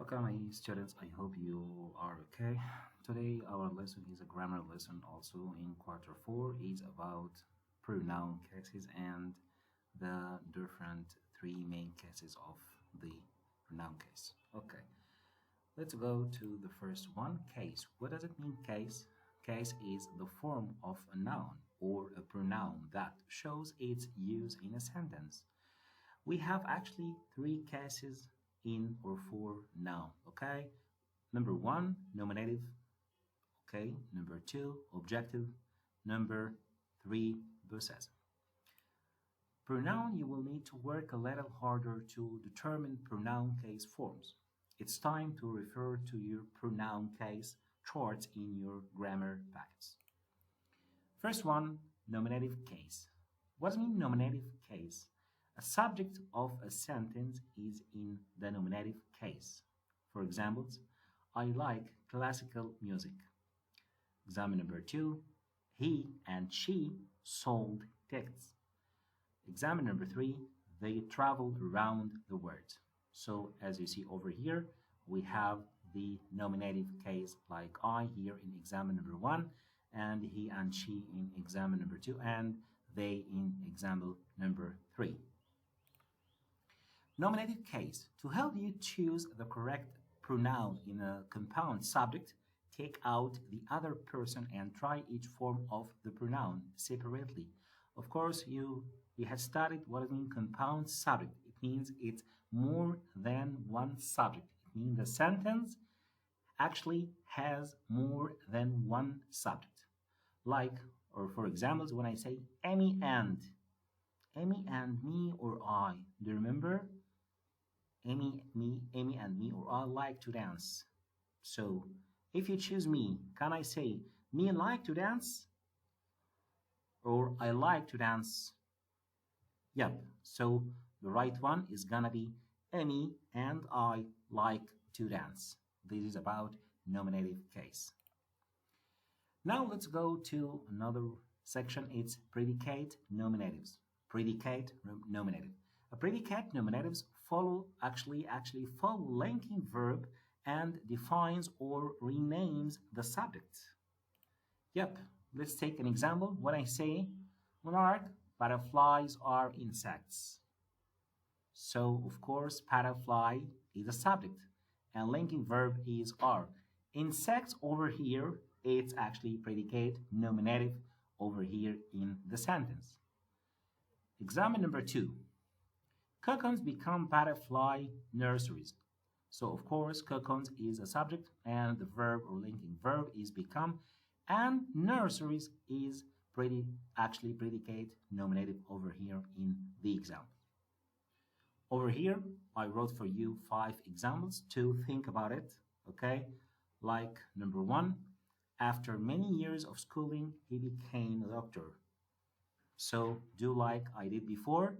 Okay, my students, I hope you are okay. Today, our lesson is a grammar lesson also in quarter four. It's about pronoun cases and the different three main cases of the pronoun case. Okay, let's go to the first one, case. What does it mean, case? Case is the form of a noun or a pronoun that shows its use in a sentence. We have actually three cases in or for noun, okay? Number one, nominative, okay? Number two, objective. Number three, possessive. Pronoun, you will need to work a little harder to determine pronoun case forms. It's time to refer to your pronoun case charts in your grammar packets. First one, nominative case. What does it mean, nominative case? A subject of a sentence is in the nominative case. For examples, I like classical music. Example number two, he and she sold tickets. Example number three, they traveled around the world. So as you see over here, we have the nominative case like I here in example number one, and he and she in example number two, and they in example number three. Nominative case. To help you choose the correct pronoun in a compound subject, take out the other person and try each form of the pronoun separately. Of course, you had studied what it means compound subject. It means it's more than one subject. It means the sentence actually has more than one subject. Like, or for examples, when I say Amy and me or I. Do you remember? Amy and me, or I like to dance. So if you choose me, can I say me like to dance? Or I like to dance? Yep. So the right one is gonna be Amy and I like to dance. This is about nominative case. Now let's go to another section. It's predicate nominatives. Predicate nominative. A predicate nominatives actually follow linking verb and defines or renames the subject. Yep, let's take an example. When I say monarch, butterflies are insects. So of course, butterfly is a subject and linking verb is are. Insects over here, it's actually predicate nominative over here in the sentence. Example number two. Cocoons become butterfly nurseries. So of course, cocoons is a subject and the verb or linking verb is become, and nurseries is actually predicate nominative over here in the example. Over here, I wrote for you 5 examples to think about it, okay? Like number one, after many years of schooling, he became a doctor. So do like I did before,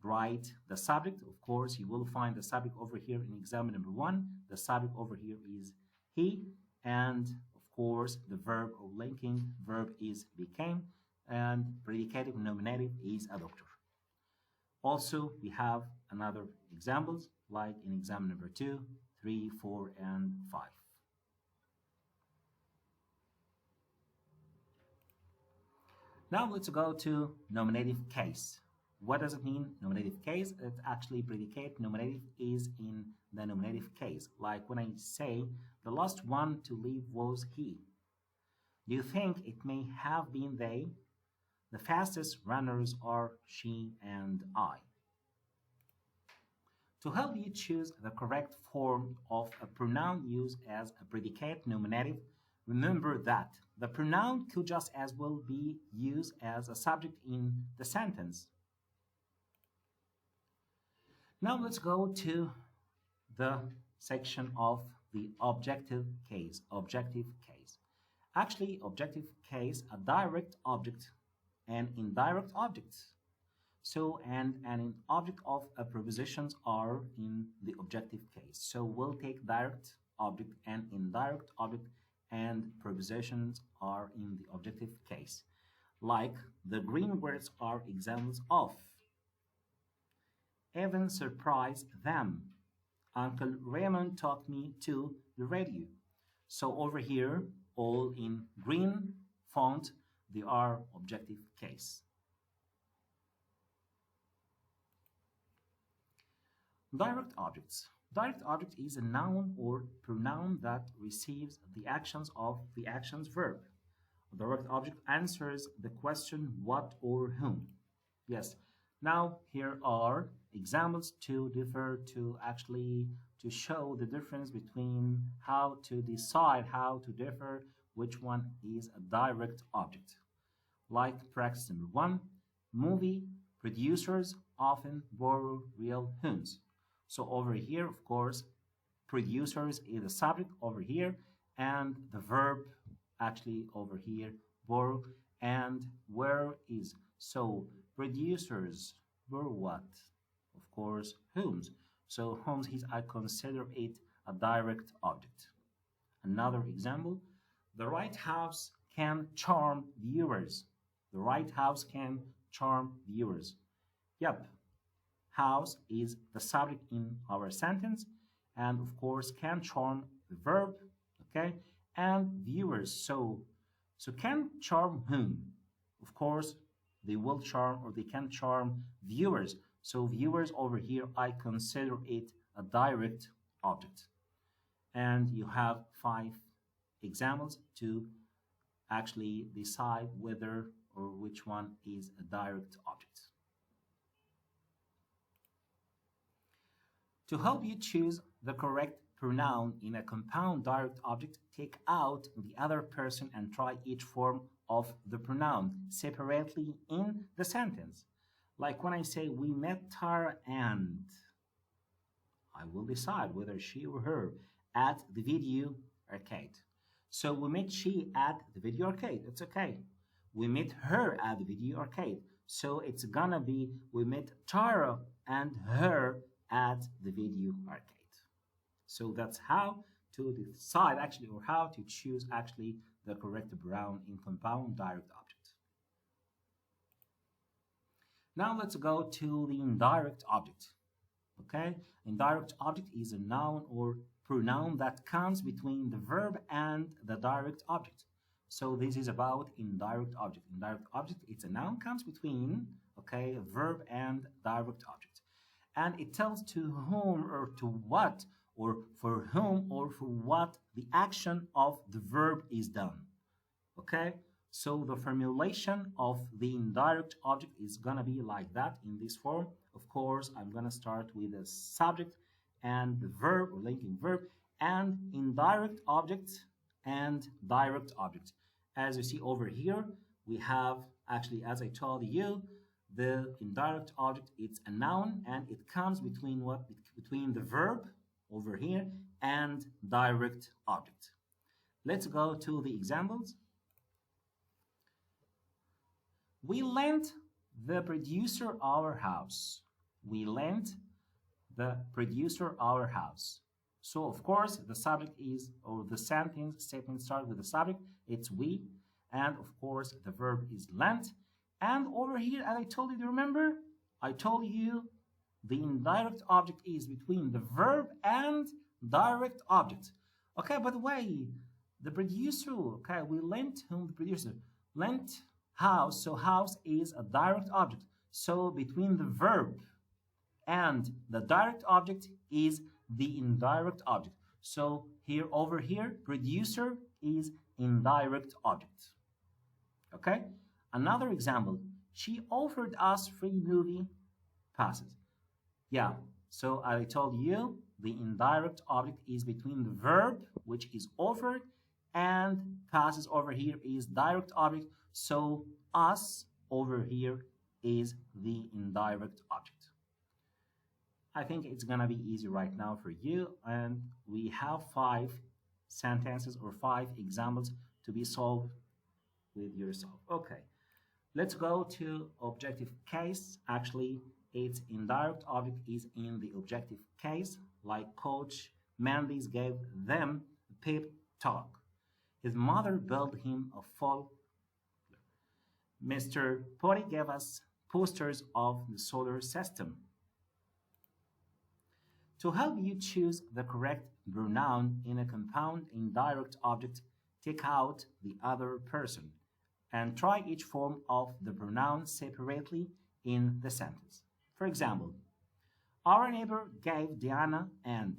write the subject. Of course, you will find the subject over here in example number one. The subject over here is he, and of course, the verb or linking verb is became, and predicative nominative is a doctor. Also, we have another examples like in example number 2, 3, 4, and 5. Now let's go to nominative case. What does it mean, nominative case? It's actually predicate nominative is in the nominative case. Like when I say, the last one to leave was he. Do you think it may have been they? The fastest runners are she and I. To help you choose the correct form of a pronoun used as a predicate nominative, remember that the pronoun could just as well be used as a subject in the sentence. Now let's go to the section of the objective case. Objective case. Actually, objective case, a direct object and indirect objects. So, and an object of a prepositions are in the objective case. So we'll take direct object and indirect object, and prepositions are in the objective case. Like the green words are examples of. Evan surprised them. Uncle Raymond took me to the radio. So over here, all in green font, they are objective case. Direct objects. Direct object is a noun or pronoun that receives the actions of the actions verb. A direct object answers the question what or whom. Yes. Now here are examples to differ to show the difference between how to decide how to differ which one is a direct object. Like practice number 1, movie producers often borrow real homes. So over here, of course, producers is the subject over here, and the verb actually over here, borrow, and where is. So producers were what? Of course, homes. So homes, I consider it a direct object. Another example, the right house can charm viewers. The right house can charm viewers. Yep. House is the subject in our sentence, and of course can charm the verb, okay, and viewers. So can charm whom? Of course they will charm, or they can charm viewers. So viewers over here, I consider it a direct object. And you have 5 examples to actually decide whether or which one is a direct object. To help you choose the correct pronoun in a compound direct object, take out the other person and try each form of the pronoun separately in the sentence. Like when I say, we met Tara and, I will decide whether she or her at the video arcade. So we met she at the video arcade. It's okay. We met her at the video arcade. So it's gonna be, we met Tara and her at the video arcade. So that's how to decide actually, or how to choose actually the correct pronoun in compound direct object. Now let's go to the indirect object. Okay, indirect object is a noun or pronoun that comes between the verb and the direct object. So this is about indirect object. Indirect object, it's a noun, comes between, okay, a verb and direct object. And it tells to whom or to what, or for whom or for what the action of the verb is done. Okay, so the formulation of the indirect object is gonna be like that in this form. Of course, I'm gonna start with the subject and the verb or linking verb, and indirect object and direct object. As you see over here, we have actually, as I told you, the indirect object, it's a noun, and it comes between what? Between the verb over here and direct object. Let's go to the examples. We lent the producer our house. We lent the producer our house. So of course the subject is, or the sentence statement starts with the subject, it's we, and of course the verb is lent. And over here, as I told you, do you remember? I told you the indirect object is between the verb and direct object. Okay, by the way, the producer, okay, we lent whom? The producer. Lent house, so house is a direct object. So between the verb and the direct object is the indirect object. So here, over here, producer is indirect object. Okay? Another example, she offered us free movie passes. Yeah, so I told you the indirect object is between the verb, which is offered, and passes over here is direct object. So us over here is the indirect object. I think it's gonna be easy right now for you, and we have 5 sentences or 5 examples to be solved with yourself. Okay. Let's go to objective case. Actually, its indirect object is in the objective case, like Coach Mendes gave them a pep talk. His mother built him a full. Mr. Potty gave us posters of the solar system. To help you choose the correct pronoun in a compound indirect object, take out the other person and try each form of the pronoun separately in the sentence. For example, our neighbor gave Diana and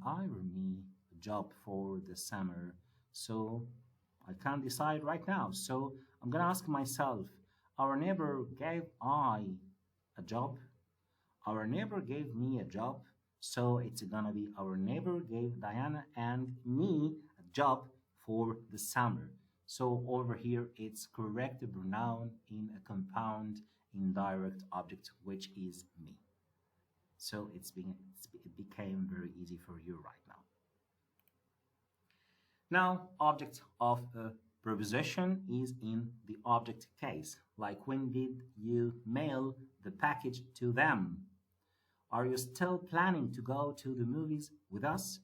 I were me a job for the summer, so I can't decide right now. So I'm gonna ask myself, our neighbor gave I a job. Our neighbor gave me a job, so it's gonna be our neighbor gave Diana and me a job for the summer. So over here, it's correct pronoun in a compound indirect object, which is me. So it became very easy for you right now. Now, object of a preposition is in the object case, like when did you mail the package to them? Are you still planning to go to the movies with us?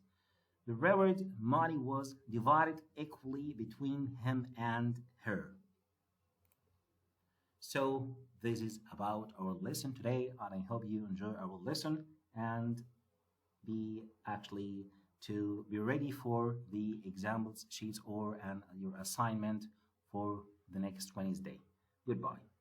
The reward money was divided equally between him and her. So this is about our lesson today, and I hope you enjoy our lesson and be actually to be ready for the examples sheets or your assignment for the next Wednesday. Goodbye.